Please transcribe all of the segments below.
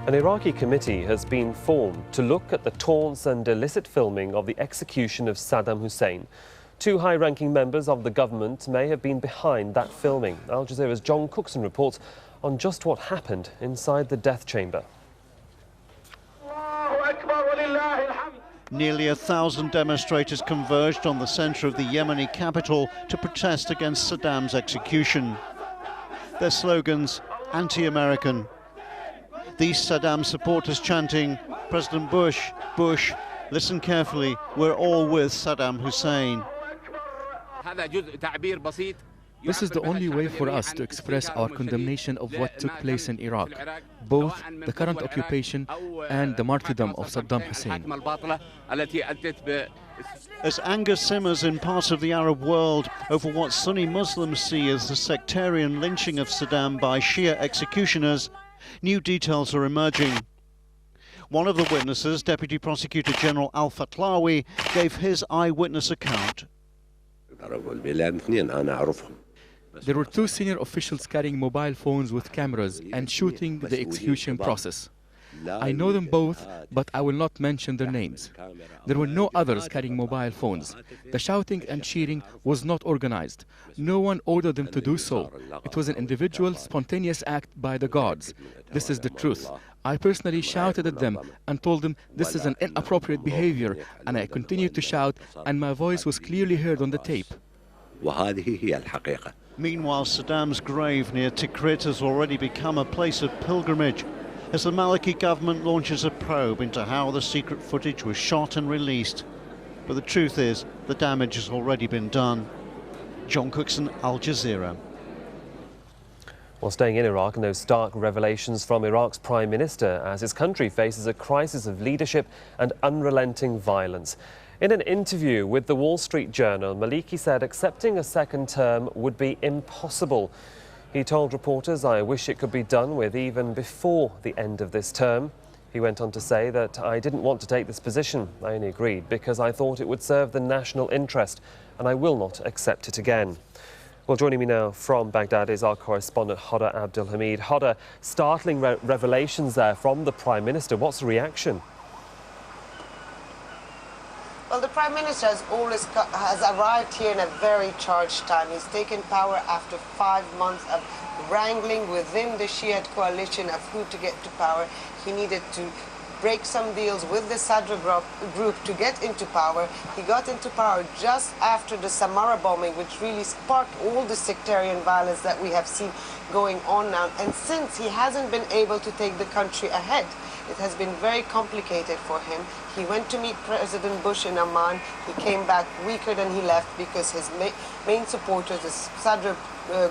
An Iraqi committee has been formed to look at the taunts and illicit filming of the execution of Saddam Hussein. Two high-ranking members of the government may have been behind that filming. Al-Jazeera's John Cookson reports on just what happened inside the death chamber. Nearly 1,000 demonstrators converged on the centre of the Yemeni capital to protest against Saddam's execution. Their slogans, anti-American. These Saddam supporters chanting, President Bush, Bush, listen carefully, we're all with Saddam Hussein. This is the only way for us to express our condemnation of what took place in Iraq, both the current occupation and the martyrdom of Saddam Hussein. As anger simmers in parts of the Arab world over what Sunni Muslims see as the sectarian lynching of Saddam by Shia executioners, new details are emerging. One of the witnesses, Deputy Prosecutor General Al-Fatlawi, gave his eyewitness account. There were two senior officials carrying mobile phones with cameras and shooting the execution process. I know them both, but I will not mention their names. There were no others carrying mobile phones. The shouting and cheering was not organized. No one ordered them to do so. It was an individual, spontaneous act by the guards. This is the truth. I personally shouted at them and told them this is an inappropriate behavior, and I continued to shout, and my voice was clearly heard on the tape. Meanwhile, Saddam's grave near Tikrit has already become a place of pilgrimage as the Maliki government launches a probe into how the secret footage was shot and released. But the truth is, the damage has already been done. John Cookson, Al Jazeera. Well, staying in Iraq, and those stark revelations from Iraq's Prime Minister as his country faces a crisis of leadership and unrelenting violence. In an interview with the Wall Street Journal, Maliki said accepting a second term would be impossible. He told reporters, "I wish it could be done with even before the end of this term." He went on to say that "I didn't want to take this position. I only agreed because I thought it would serve the national interest, and I will not accept it again." Well, joining me now from Baghdad is our correspondent Hoda Abdulhamid. Hoda, startling revelations there from the Prime Minister. What's the reaction? Well, the Prime Minister has arrived here in a very charged time. He's taken power after 5 months of wrangling within the Shiite coalition of who to get to power. He needed to break some deals with the Saddam group to get into power. He got into power just after the Samarra bombing, which really sparked all the sectarian violence that we have seen going on now. And since, he hasn't been able to take the country ahead. It has been very complicated for him. He went to meet President Bush in Amman. He came back weaker than he left because his main supporters, the Saddam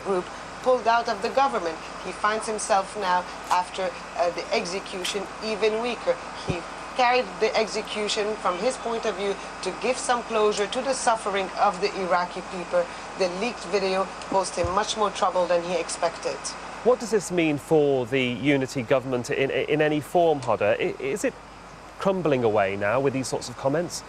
group, pulled out of the government. He finds himself now, after the execution, even weaker. He carried the execution, from his point of view, to give some closure to the suffering of the Iraqi people. The leaked video posed him much more trouble than he expected. What does this mean for the unity government in any form, Hoda? Is it crumbling away now with these sorts of comments?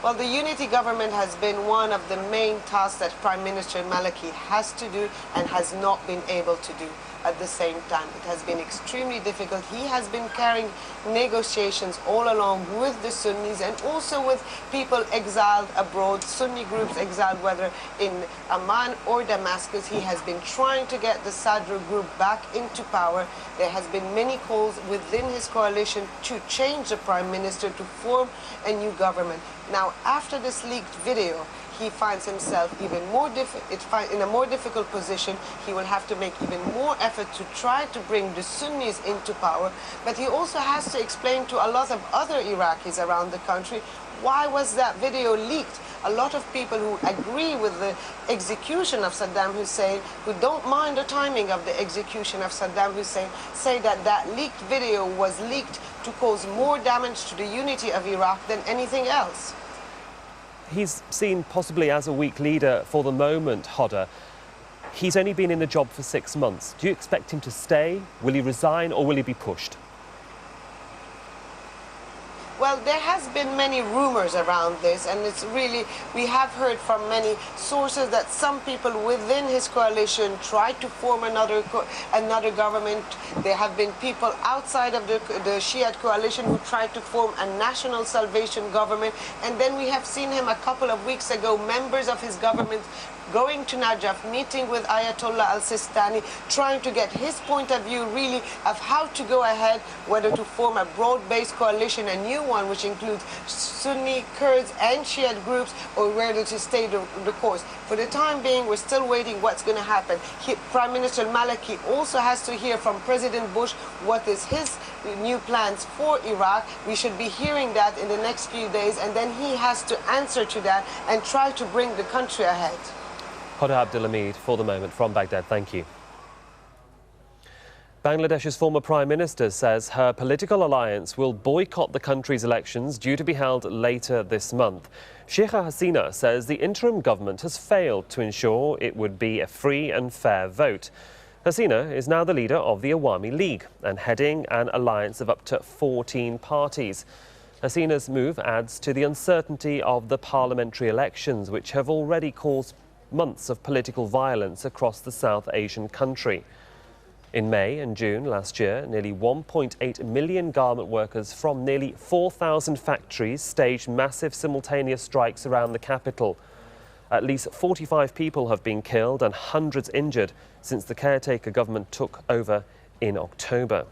Well, the unity government has been one of the main tasks that Prime Minister Maliki has to do and has not been able to do at the same time. It has been extremely difficult. He has been carrying negotiations all along with the Sunnis and also with people exiled abroad, Sunni groups exiled, whether in Amman or Damascus. He has been trying to get the Saddam group back into power. There has been many calls within his coalition to change the Prime Minister, to form a new government. Now, after this leaked video, he finds himself even more in a more difficult position. He will have to make even more effort to try to bring the Sunnis into power. But he also has to explain to a lot of other Iraqis around the country, why was that video leaked? A lot of people who agree with the execution of Saddam Hussein, who don't mind the timing of the execution of Saddam Hussein, say that that leaked video was leaked to cause more damage to the unity of Iraq than anything else. He's seen possibly as a weak leader for the moment, Hoda. He's only been in the job for 6 months. Do you expect him to stay? Will he resign, or will he be pushed? Well, there has been many rumors around this, and it's really, we have heard from many sources that some people within his coalition tried to form another government There have been people outside of the Shiite coalition who tried to form a national salvation government. And then we have seen him a couple of weeks ago, members of his government going to Najaf, meeting with Ayatollah al-Sistani, trying to get his point of view really of how to go ahead, whether to form a broad-based coalition, a new one which includes Sunni, Kurds and Shiite groups, or whether to stay the course. For the time being, we're still waiting what's going to happen. Prime Minister Maliki also has to hear from President Bush what is his new plans for Iraq. We should be hearing that in the next few days, and then he has to answer to that and try to bring the country ahead. Hoda Abdulhamid for the moment from Baghdad. Thank you. Bangladesh's former Prime Minister says her political alliance will boycott the country's elections due to be held later this month. Sheikha Hasina says the interim government has failed to ensure it would be a free and fair vote. Hasina is now the leader of the Awami League and heading an alliance of up to 14 parties. Hasina's move adds to the uncertainty of the parliamentary elections, which have already caused months of political violence across the South Asian country. In May and June last year, nearly 1.8 million garment workers from nearly 4,000 factories staged massive simultaneous strikes around the capital. At least 45 people have been killed and hundreds injured since the caretaker government took over in October.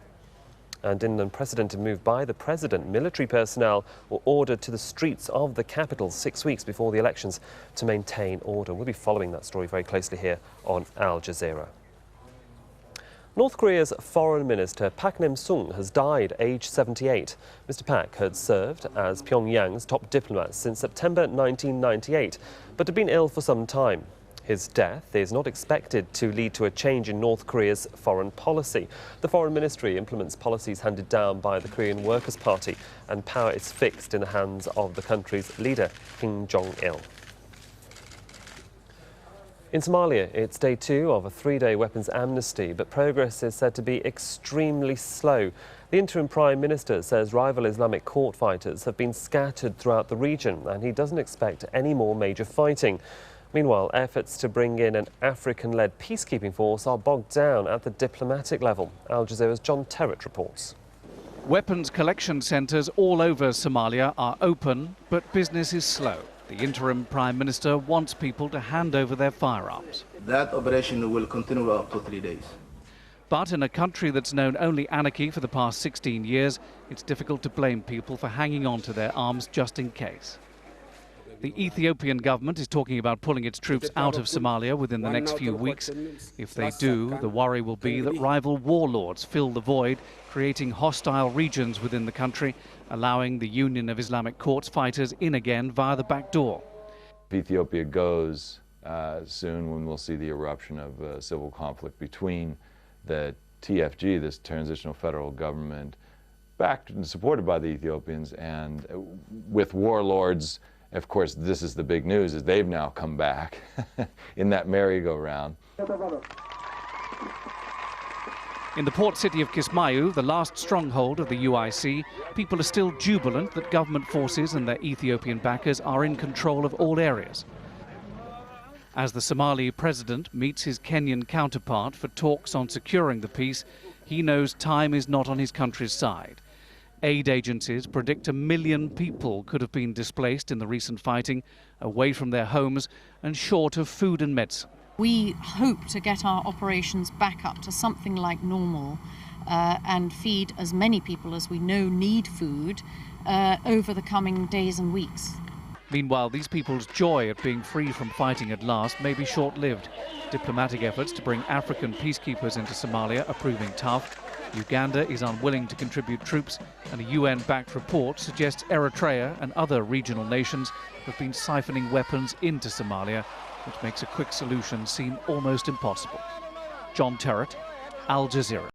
And in an unprecedented move by the president, military personnel were ordered to the streets of the capital 6 weeks before the elections to maintain order. We'll be following that story very closely here on Al Jazeera. North Korea's foreign minister Pak Nam-sung has died aged 78. Mr. Pak had served as Pyongyang's top diplomat since September 1998, but had been ill for some time. His death is not expected to lead to a change in North Korea's foreign policy. The foreign ministry implements policies handed down by the Korean Workers' Party, and power is fixed in the hands of the country's leader, Kim Jong-il. In Somalia, it's day 2 of a 3-day weapons amnesty, but progress is said to be extremely slow. The interim Prime Minister says rival Islamic court fighters have been scattered throughout the region, and he doesn't expect any more major fighting. Meanwhile, efforts to bring in an African-led peacekeeping force are bogged down at the diplomatic level. Al Jazeera's John Terrett reports. Weapons collection centres all over Somalia are open, but business is slow. The interim Prime Minister wants people to hand over their firearms. That operation will continue up to 3 days. But in a country that's known only anarchy for the past 16 years, it's difficult to blame people for hanging on to their arms just in case. The Ethiopian government is talking about pulling its troops out of Somalia within the next few weeks. If they do, the worry will be that rival warlords fill the void, creating hostile regions within the country, allowing the Union of Islamic Courts fighters in again via the back door. If Ethiopia goes soon, when we'll see the eruption of civil conflict between the TFG, this transitional federal government, backed and supported by the Ethiopians, and with warlords. Of course, this is the big news, is they've now come back in that merry-go-round. In the port city of Kismayu, the last stronghold of the UIC, people are still jubilant that government forces and their Ethiopian backers are in control of all areas. As the Somali president meets his Kenyan counterpart for talks on securing the peace, he knows time is not on his country's side. Aid agencies predict 1 million people could have been displaced in the recent fighting, away from their homes and short of food and medicine. We hope to get our operations back up to something like normal and feed as many people as we know need food over the coming days and weeks. Meanwhile, these people's joy at being free from fighting at last may be short-lived. Diplomatic efforts to bring African peacekeepers into Somalia are proving tough. Uganda is unwilling to contribute troops, and a UN-backed report suggests Eritrea and other regional nations have been siphoning weapons into Somalia, which makes a quick solution seem almost impossible. John Terrett, Al Jazeera.